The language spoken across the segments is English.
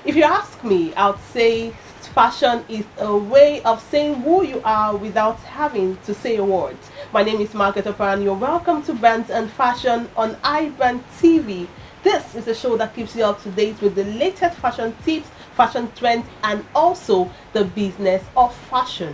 If you ask me, I would say fashion is a way of saying who you are without having to say a word. My name is Margaret Opera and you're welcome to Brands and Fashion on iBrandTV. This is a show that keeps you up to date with the latest fashion tips, fashion trends, and also the business of fashion.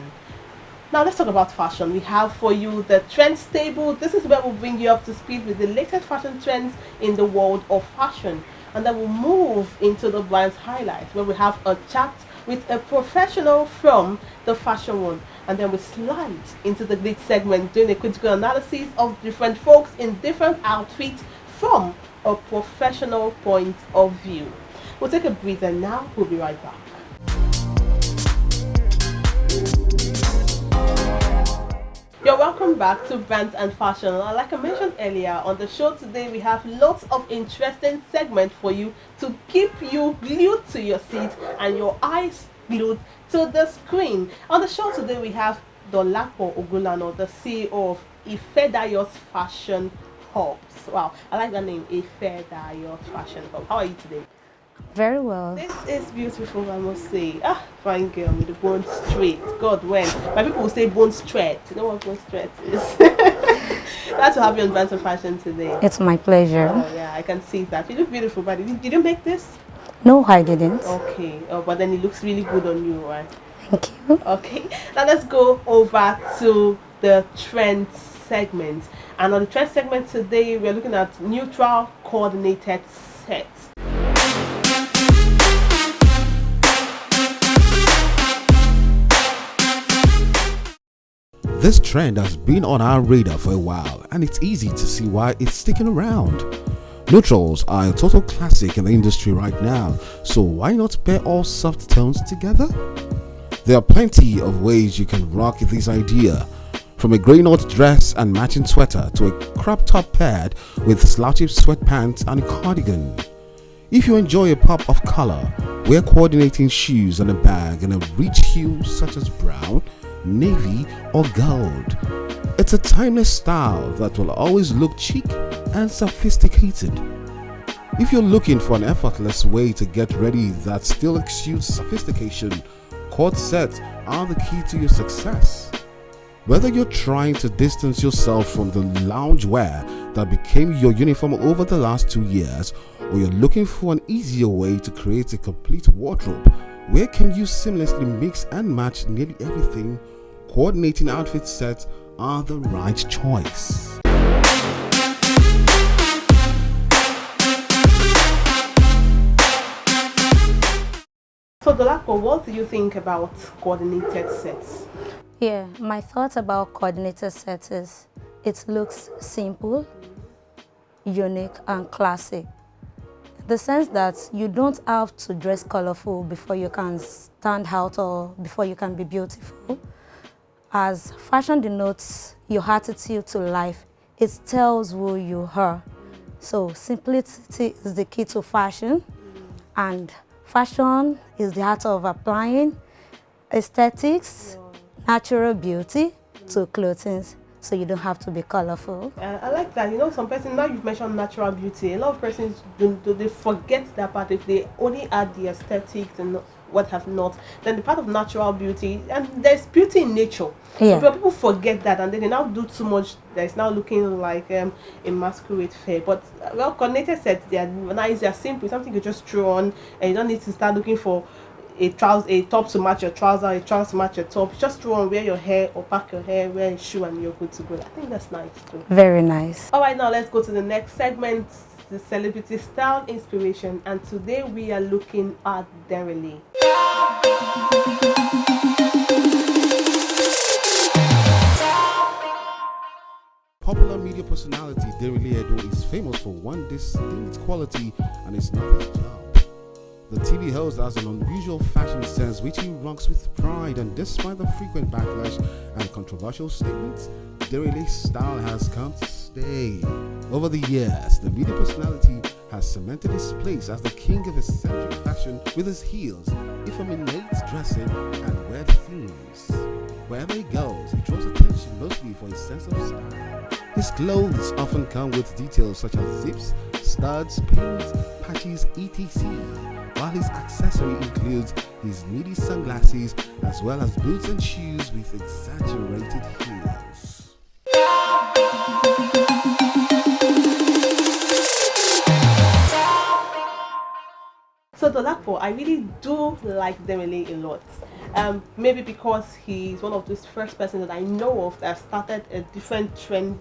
Now let's talk about fashion. We have for you the Trends Table. This is where we'll bring you up to speed with the latest fashion trends in the world of fashion. And then we'll move into the brand's highlights where we have a chat with a professional from the fashion world. And then we slide into the glitz segment doing a critical analysis of different folks in different outfits from a professional point of view. We'll take a breather now. We'll be right back. You're welcome back to Brands and Fashion. Like I mentioned earlier, on the show today we have lots of interesting segments for you to keep you glued to your seat and your eyes glued to the screen. On the show today we have Dolapo Ogulano, the CEO of Ifedayos Fashion Hubs. Wow, I like that name, Ifedayos Fashion Hub. How are you today? Very well. This is beautiful, I must say. Fine girl with the bone straight. God, when my people will say bone straight. You know what bone straight is? Glad to have you on Brands and Fashion today. It's my pleasure. Oh yeah, I can see that. You look beautiful, buddy. Did you make this? No, I didn't. Okay. Oh, but then it looks really good on you, right? Thank you. Okay. Now let's go over to the trend segment. And on the trend segment today, we're looking at neutral coordinated sets. This trend has been on our radar for a while, and it's easy to see why it's sticking around. Neutrals are a total classic in the industry right now, so why not pair all soft tones together? There are plenty of ways you can rock this idea, from a grey knot dress and matching sweater to a crop top paired with slouchy sweatpants and a cardigan. If you enjoy a pop of color, wear coordinating shoes and a bag in a rich hue such as brown, navy or gold. It's a timeless style that will always look chic and sophisticated. If you're looking for an effortless way to get ready that still exudes sophistication, cord sets are the key to your success. Whether you're trying to distance yourself from the lounge wear that became your uniform over the last 2 years, or you're looking for an easier way to create a complete wardrobe where can you seamlessly mix and match nearly everything, coordinating outfit sets are the right choice. So Dolapo, what do you think about coordinated sets? Yeah, my thoughts about coordinated sets is it looks simple, unique, and classic. The sense that you don't have to dress colorful before you can stand out or before you can be beautiful. As fashion denotes your attitude to life, it tells who you are. So simplicity is the key to fashion, and fashion is the art of applying aesthetics, natural beauty to clothing, so you don't have to be colorful. I like that. You know, some person, now you've mentioned natural beauty. A lot of persons they forget that part. If they only add the aesthetics and what have not, then the part of natural beauty, and there's beauty in nature. Yeah. But people forget that, and then they now do too much. That's now looking like a masquerade fair. But well, coordinated sets, they are nice, they are simple. Something you just throw on, and you don't need to start looking for a top to match your trouser, a trouser to match your top. Just throw on, wear your hair or pack your hair, wear a shoe, and you're good to go. I think that's nice too. Very nice. All right, now let's go to the next segment, the celebrity style inspiration, and today we are looking at Derely. Popular media personality Derely Edo is famous for one distinct quality, and it's not his job. The TV host has an unusual fashion sense which he rocks with pride, and despite the frequent backlash and controversial statements, Derely's style has come to stay. Over the years, the media personality has cemented his place as the king of eccentric fashion with his heels, effeminate dressing, and weird themes. Wherever he goes, he draws attention mostly for his sense of style. His clothes often come with details such as zips, studs, pins, patches, etc., while his accessory includes his needy sunglasses as well as boots and shoes with exaggerated heels. So Dolapo, I really do like Demele a lot. Maybe because he's one of those first persons that I know of that started a different trend.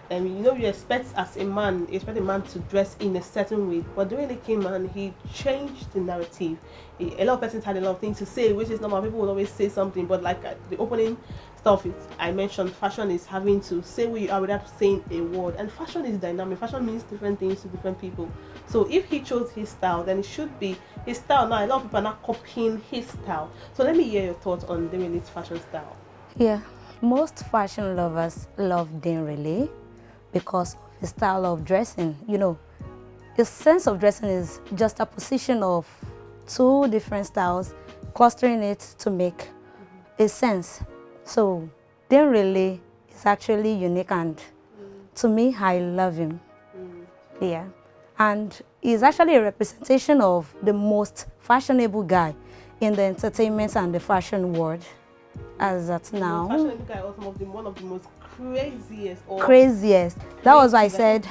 You expect as a man, you expect a man to dress in a certain way, but the way he came and he changed the narrative. A lot of persons had a lot of things to say, which is normal. People will always say something, but like the opening stuff I mentioned, fashion is having to say who you are without saying a word, and fashion is dynamic. Fashion means different things to different people. So if he chose his style, then it should be his style. Now a lot of people are not copying his style. So let me hear your thoughts on Demele's fashion style. Yeah, most fashion lovers love Denrele because of his style of dressing. His sense of dressing is just a position of two different styles, clustering it to make a sense. So Denrele is actually unique, and to me, I love him. Yeah. And he's actually a representation of the most fashionable guy in the entertainment and the fashion world as at now. Fashionable guy, also one of the most craziest. That was why I said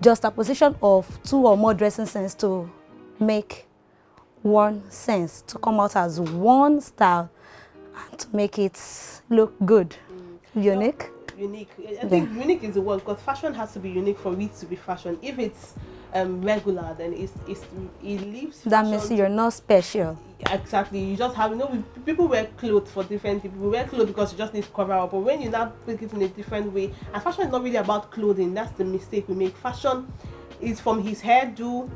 just a position of two or more dressing sense to make one sense, to come out as one style and to make it look good. Unique. Unique. I think unique is the word, because fashion has to be unique for it to be fashion. If it's regular, then it leaves. That means you're not special. Exactly. You just have, people wear clothes for different people. We wear clothes because you just need to cover up. But when you now put it in a different way, and fashion is not really about clothing. That's the mistake we make. Fashion is from his hairdo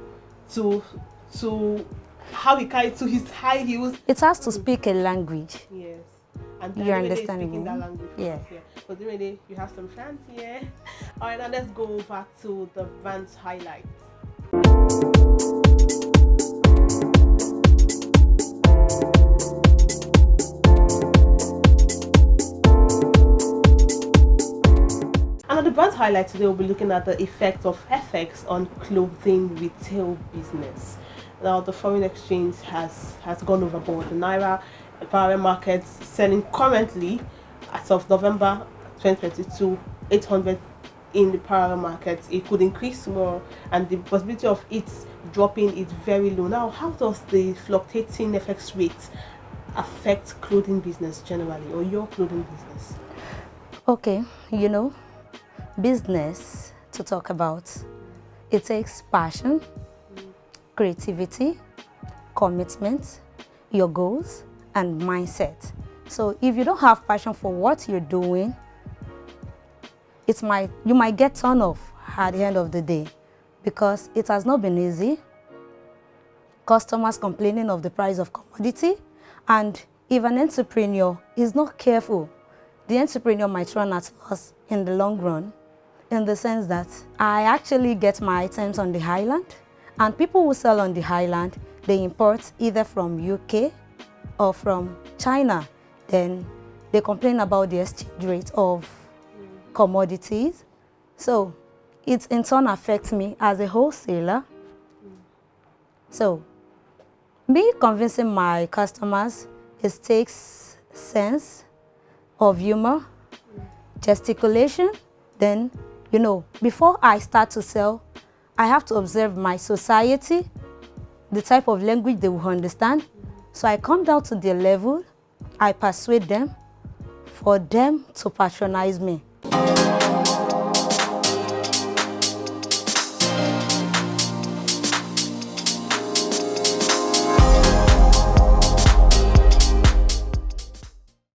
to how he carries, to his high heels. It has to speak a language. Yes. And you understand speaking that language. Yeah. So really, you have some fans here. All right, now let's go over to the brand's highlights. And the brand's highlight today, we'll be looking at the effect of FX on clothing retail business. Now, the foreign exchange has gone overboard. The Naira parallel markets selling currently as of November 2022 800 in the parallel markets. It could increase more, and the possibility of it dropping is very low. Now, how does the fluctuating FX rate affect clothing business generally, or your clothing business? Okay, business to talk about, it takes passion, creativity, commitment, your goals, and mindset. So if you don't have passion for what you're doing, you might get turned off at the end of the day, because it has not been easy. Customers complaining of the price of commodity, and if an entrepreneur is not careful, the entrepreneur might run at loss in the long run, in the sense that I actually get my items on the island, and people who sell on the island, they import either from UK or from China. Then they complain about the exchange rate of commodities. So it in turn affects me as a wholesaler. So me convincing my customers, it takes sense of humor, gesticulation. Then, before I start to sell, I have to observe my society, the type of language they will understand. So I come down to their level, I persuade them for them to patronize me.